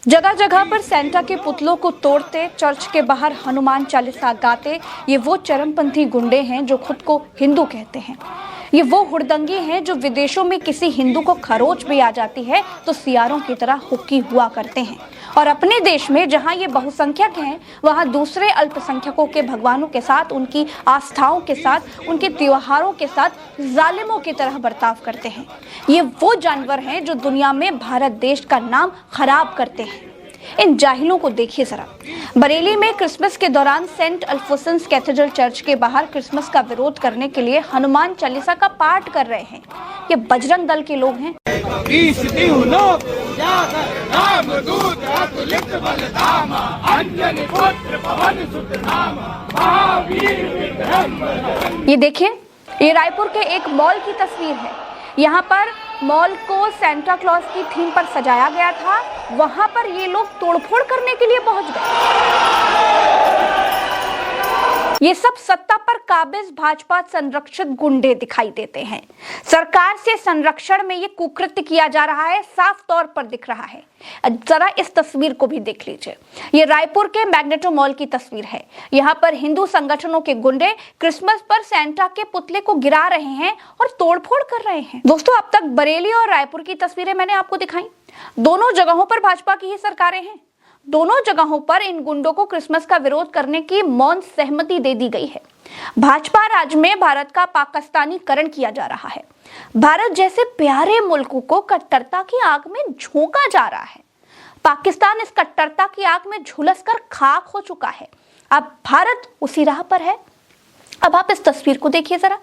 जगह जगह पर सेंटा के पुतलों को तोड़ते, चर्च के बाहर हनुमान चालीसा गाते, ये वो चरमपंथी गुंडे हैं जो खुद को हिंदू कहते हैं। ये वो हुड़दंगी हैं जो विदेशों में किसी हिंदू को खरोच भी आ जाती है तो सियारों की तरह हुक्की हुआ करते हैं, और अपने देश में जहां ये बहुसंख्यक हैं वहां दूसरे अल्पसंख्यकों के भगवानों के साथ, उनकी आस्थाओं के साथ, उनके त्योहारों के साथ जालिमों की तरह बर्ताव करते हैं। ये वो जानवर हैं जो दुनिया में भारत देश का नाम खराब करते हैं। इन जाहिलों को देखिए जरा। बरेली में क्रिसमस के दौरान सेंट अल्फोंसस कैथेड्रल चर्च के बाहर क्रिसमस का विरोध करने के लिए हनुमान चालीसा का पाठ कर रहे हैं। ये बजरंग दल के लोग हैं। ये देखिए, ये रायपुर के एक मॉल की तस्वीर है। यहाँ पर मॉल को सेंटा क्लॉज की थीम पर सजाया गया था, वहां पर ये लोग तोड़फोड़ करने के लिए पहुंच गए। ये सब सत्ता पर काबिज भाजपा संरक्षित गुंडे दिखाई देते हैं। सरकार से संरक्षण में ये कुकृत्य किया जा रहा है, साफ तौर पर दिख रहा है। जरा इस तस्वीर को भी देख लीजिए। ये रायपुर के मैग्नेटो मॉल की तस्वीर है। यहाँ पर हिंदू संगठनों के गुंडे क्रिसमस पर सेंटा के पुतले को गिरा रहे हैं और तोड़फोड़ कर रहे हैं। दोस्तों, अब तक बरेली और रायपुर की तस्वीरें मैंने आपको दिखाई। दोनों जगहों पर भाजपा की ही सरकारें हैं। दोनों जगहों पर इन गुंडों को क्रिसमस का विरोध करने की मौन सहमति दे दी गई है। भाजपा राज में भारत का पाकिस्तानीकरण किया जा रहा है। भारत जैसे प्यारे मुल्क को कट्टरता की आग में झोंका जा रहा है। पाकिस्तान इस कट्टरता की आग में झुलसकर खाक हो चुका है। अब भारत उसी राह पर है। अब आप इस तस्वीर को देखिए जरा।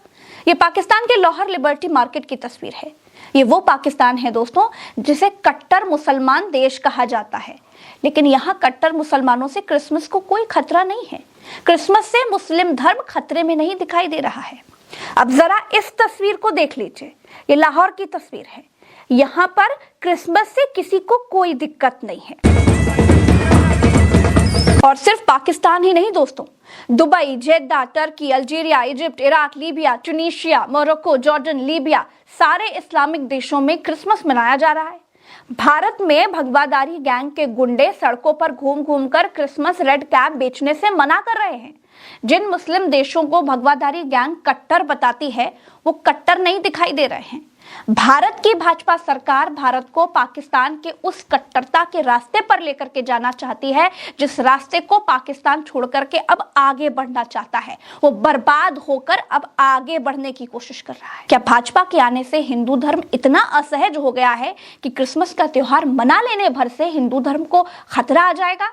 ये पाकिस्तान के लाहौर लिबर्टी मार्केट की तस्वीर है। ये वो पाकिस्तान है दोस्तों जिसे कट्टर मुसलमान देश कहा जाता है, लेकिन यहाँ कट्टर मुसलमानों से क्रिसमस को कोई खतरा नहीं है। क्रिसमस से मुस्लिम धर्म खतरे में नहीं दिखाई दे रहा है। अब जरा इस तस्वीर को देख लीजिए। ये लाहौर की तस्वीर है। यहाँ पर क्रिसमस से किसी को कोई दिक्कत नहीं है। और सिर्फ पाकिस्तान ही नहीं दोस्तों, Dubai, Jeddah, Turkey, Algeria, Egypt, Iraq, Libya, Tunisia, Morocco, Jordan, Libya, सारे इस्लामिक देशों में क्रिसमस मनाया जा रहा है। भारत में भगवादारी गैंग के गुंडे सड़कों पर घूम घूमकर क्रिसमस रेड कैप बेचने से मना कर रहे हैं। जिन मुस्लिम देशों को भगवादारी गैंग कट्टर बताती है, वो कट्टर नहीं दिखाई दे रहे हैं। भारत की भाजपा सरकार भारत को पाकिस्तान के उस कट्टरता के रास्ते पर लेकर के जाना चाहती है, जिस रास्ते को पाकिस्तान छोड़ करके अब आगे बढ़ना चाहता है। वो बर्बाद होकर अब आगे बढ़ने की कोशिश कर रहा है। क्या भाजपा के आने से हिंदू धर्म इतना असहज हो गया है कि क्रिसमस का त्योहार मना लेने भर से हिंदू धर्म को खतरा आ जाएगा?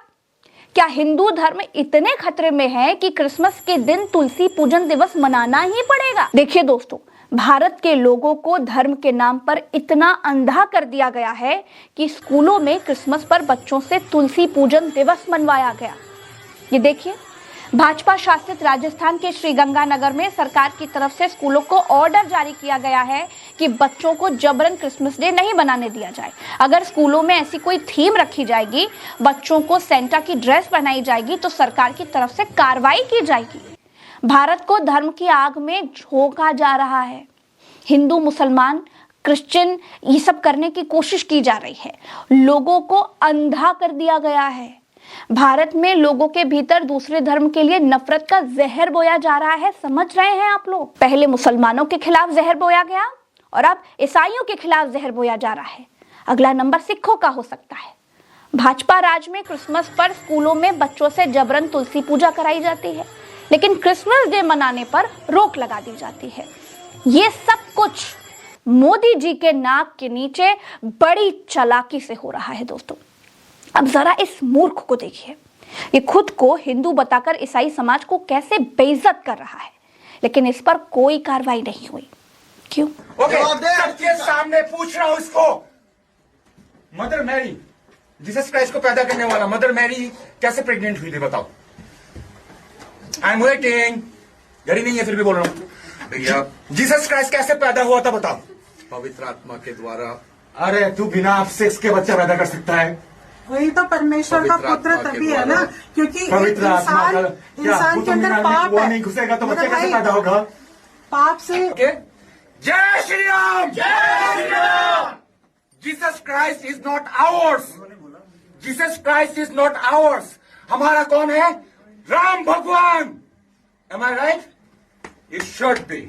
क्या हिंदू धर्म इतने खतरे में है कि क्रिसमस के दिन तुलसी पूजन दिवस मनाना ही पड़ेगा? देखिए दोस्तों, भारत के लोगों को धर्म के नाम पर इतना अंधा कर दिया गया है कि स्कूलों में क्रिसमस पर बच्चों से तुलसी पूजन दिवस मनवाया गया। ये देखिए, भाजपा शासित राजस्थान के श्रीगंगानगर में सरकार की तरफ से स्कूलों को ऑर्डर जारी किया गया है कि बच्चों को जबरन क्रिसमस डे नहीं बनाने दिया जाए। अगर स्कूलों में ऐसी कोई थीम रखी जाएगी, बच्चों को सेंटा की ड्रेस पहनाई जाएगी, तो सरकार की तरफ से कार्रवाई की जाएगी। भारत को धर्म की आग में झोंका जा रहा है। हिंदू, मुसलमान, क्रिश्चियन, ये सब करने की कोशिश की जा रही है। लोगों को अंधा कर दिया गया है। भारत में लोगों के भीतर दूसरे धर्म के लिए नफरत का जहर बोया जा रहा है। समझ रहे हैं आप लोग? पहले मुसलमानों के खिलाफ जहर बोया गया और अब ईसाइयों के खिलाफ जहर बोया जा रहा है। अगला नंबर सिखों का हो सकता है। भाजपा राज में क्रिसमस पर स्कूलों में बच्चों से जबरन तुलसी पूजा कराई जाती है, लेकिन क्रिसमस डे मनाने पर रोक लगा दी जाती है। ये सब कुछ मोदी जी के नाक के नीचे बड़ी चालाकी से हो रहा है दोस्तों। अब जरा इस मूर्ख को देखिए। ये खुद को हिंदू बताकर ईसाई समाज को कैसे बेइज्जत कर रहा है, लेकिन इस पर कोई कार्रवाई नहीं हुई। क्यों? सबके सामने पूछ रहा हूं इसको। मदर मैरी, जीसस क्राइस्ट को पैदा करने वाला मदर मैरी कैसे प्रेग्नेंट हुई थी बताओ? I am waiting. घड़ी नहीं है फिर भी बोल रहा हूँ। भैया, जीसस क्राइस्ट कैसे पैदा हुआ था बताओ? पवित्र आत्मा के द्वारा। अरे तू बिना आप सेक्स के बच्चा पैदा कर सकता है? वही तो परमेश्वर का पुत्र तभी है ना, क्योंकि पवित्र आत्मा का इंसान के अंदर पाप वो है। नहीं घुसेगा तो बच्चा कैसे पैदा होगा? पाप से। जय श्री राम, जय Shri Ram. Jesus Christ is not ours. Jesus Christ is not ours. हमारा कौन है? राम भगवान। Am I right? It should be.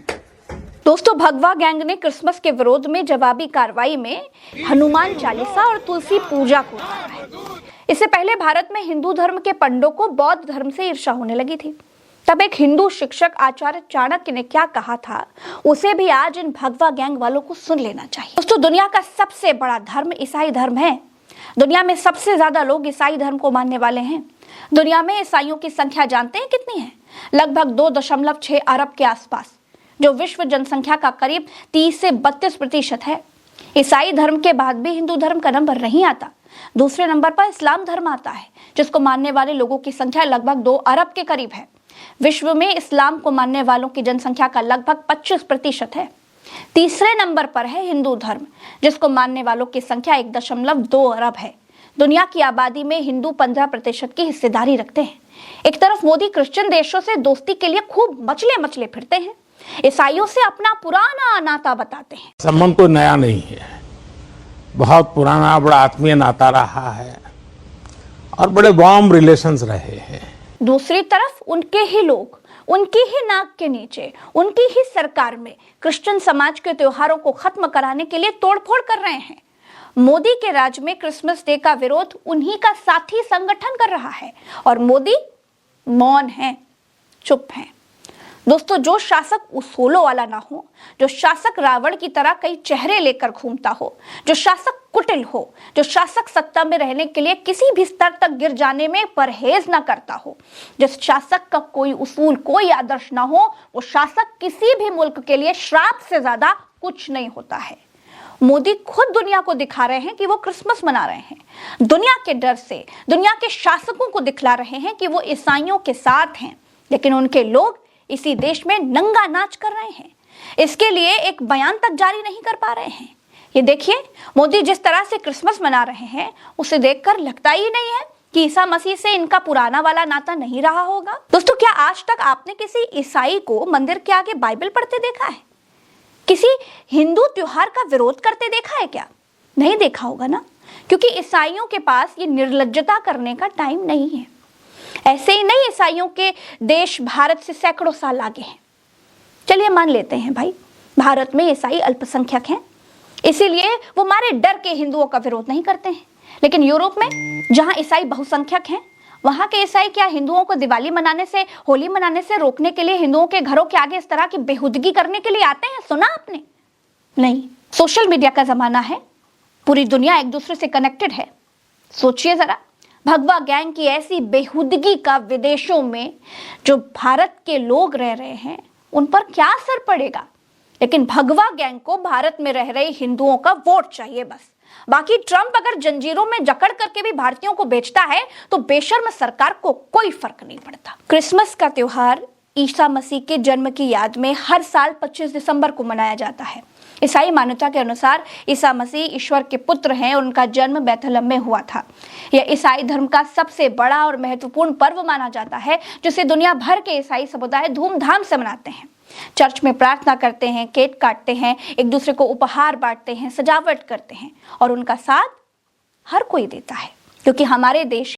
दोस्तों, भगवा गैंग ने क्रिसमस के विरोध में जवाबी कार्रवाई में हनुमान चालीसा और तुलसी पूजा को उतारा है। इससे पहले भारत में हिंदू धर्म के पंडों को बौद्ध धर्म से ईर्ष्या होने लगी थी। तब एक हिंदू शिक्षक आचार्य चाणक्य ने क्या कहा था, उसे भी आज इन भगवा गैंग वालों को सुन लेना चाहिए। दोस्तों, दुनिया का सबसे बड़ा धर्म ईसाई धर्म है। दुनिया में सबसे ज्यादा लोग ईसाई धर्म को मानने वाले हैं। दुनिया में ईसाइयों की संख्या जानते हैं कितनी है? लगभग 2.6 अरब के आसपास, जो विश्व जनसंख्या का करीब 30 से 32% है। ईसाई धर्म के बाद भी हिंदू धर्म का नंबर नहीं आता। दूसरे नंबर पर इस्लाम धर्म आता है, जिसको मानने वाले लोगों की संख्या लगभग 2 अरब के करीब है। विश्व में इस्लाम को मानने वालों की जनसंख्या का लगभग 25% है। तीसरे नंबर पर है हिंदू धर्म, जिसको मानने वालों की संख्या 1.2 अरब है। दुनिया की आबादी में हिंदू 15% की हिस्सेदारी रखते हैं। एक तरफ मोदी क्रिश्चियन देशों से दोस्ती के लिए खूब मचले फिरते हैं, ईसाइयों से अपना पुराना नाता बताते हैं। संबंध कोई नया नहीं है, बहुत पुराना बड़ा आत्मीय नाता रहा है और बड़े वार्म रिलेशंस रहे हैं। दूसरी तरफ उनके ही लोग, उनकी ही नाक के नीचे, उनकी ही सरकार में क्रिश्चियन समाज के त्योहारों को खत्म कराने के लिए तोड़फोड़ कर रहे हैं। मोदी के राज में क्रिसमस डे का विरोध उन्हीं का साथी संगठन कर रहा है और मोदी मौन है, चुप है। दोस्तों, जो शासक उसूलों वाला ना हो, जो शासक रावण की तरह कई चेहरे लेकर घूमता हो, जो शासक कुटिल हो, जो शासक सत्ता में रहने के लिए किसी भी स्तर तक गिर जाने में परहेज ना करता हो, जिस शासक का कोई उसूल, कोई आदर्श ना हो, वो शासक किसी भी मुल्क के लिए श्राप से ज्यादा कुछ नहीं होता है। मोदी खुद दुनिया को दिखा रहे हैं कि वो क्रिसमस मना रहे हैं। दुनिया के डर से दुनिया के शासकों को दिखला रहे हैं कि वो ईसाइयों के साथ हैं, लेकिन उनके लोग इसी देश में नंगा नाच कर रहे हैं। इसके लिए एक बयान तक जारी नहीं कर पा रहे हैं। ये देखिए, मोदी जिस तरह से क्रिसमस मना रहे हैं, उसे देखकर लगता ही नहीं है कि ईसा मसीह से इनका पुराना वाला नाता नहीं रहा होगा। दोस्तों, क्या आज तक आपने किसी ईसाई को मंदिर के आगे बाइबल पढ़ते देखा है? किसी हिंदू त्योहार का विरोध करते देखा है क्या? नहीं देखा होगा ना, क्योंकि ईसाइयों के पास ये निर्लज्जता करने का टाइम नहीं है। ऐसे ही नहीं, ईसाइयों के देश भारत से सैकड़ों साल आगे हैं। चलिए मान लेते हैं भाई, भारत में ईसाई अल्पसंख्यक हैं, इसीलिए वो हमारे डर के हिंदुओं का विरोध नहीं करते हैं। लेकिन यूरोप में जहां ईसाई बहुसंख्यक हैं, वहां के ईसाई क्या हिंदुओं को दिवाली मनाने से, होली मनाने से रोकने के लिए हिंदुओं के घरों के आगे इस तरह की बेहुदगी करने के लिए आते हैं? सुना आपने? नहीं। सोशल मीडिया का जमाना है, पूरी दुनिया एक दूसरे से कनेक्टेड है। सोचिए जरा, भगवा गैंग की ऐसी बेहुदगी का विदेशों में जो भारत के लोग रह रहे हैं, उन पर क्या असर पड़ेगा? लेकिन भगवा गैंग को भारत में रह रहे हिंदुओं का वोट चाहिए बस। बाकी ट्रंप अगर जंजीरों में जकड़ करके भी भारतीयों को बेचता है तो बेशर्म सरकार को कोई फर्क नहीं पड़ता। क्रिसमस का त्योहार ईसा मसीह के जन्म की याद में हर साल 25 दिसंबर को मनाया जाता है। ईसाई मान्यता के अनुसार ईसा मसीह ईश्वर के पुत्र हैं और उनका जन्म बैतलहम में हुआ था। यह ईसाई धर्म का सबसे बड़ा और महत्वपूर्ण पर्व माना जाता है, जिसे दुनिया भर के ईसाई समुदाय धूमधाम से मनाते हैं। चर्च में प्रार्थना करते हैं, केक काटते हैं, एक दूसरे को उपहार बांटते हैं, सजावट करते हैं और उनका साथ हर कोई देता है, क्योंकि हमारे देश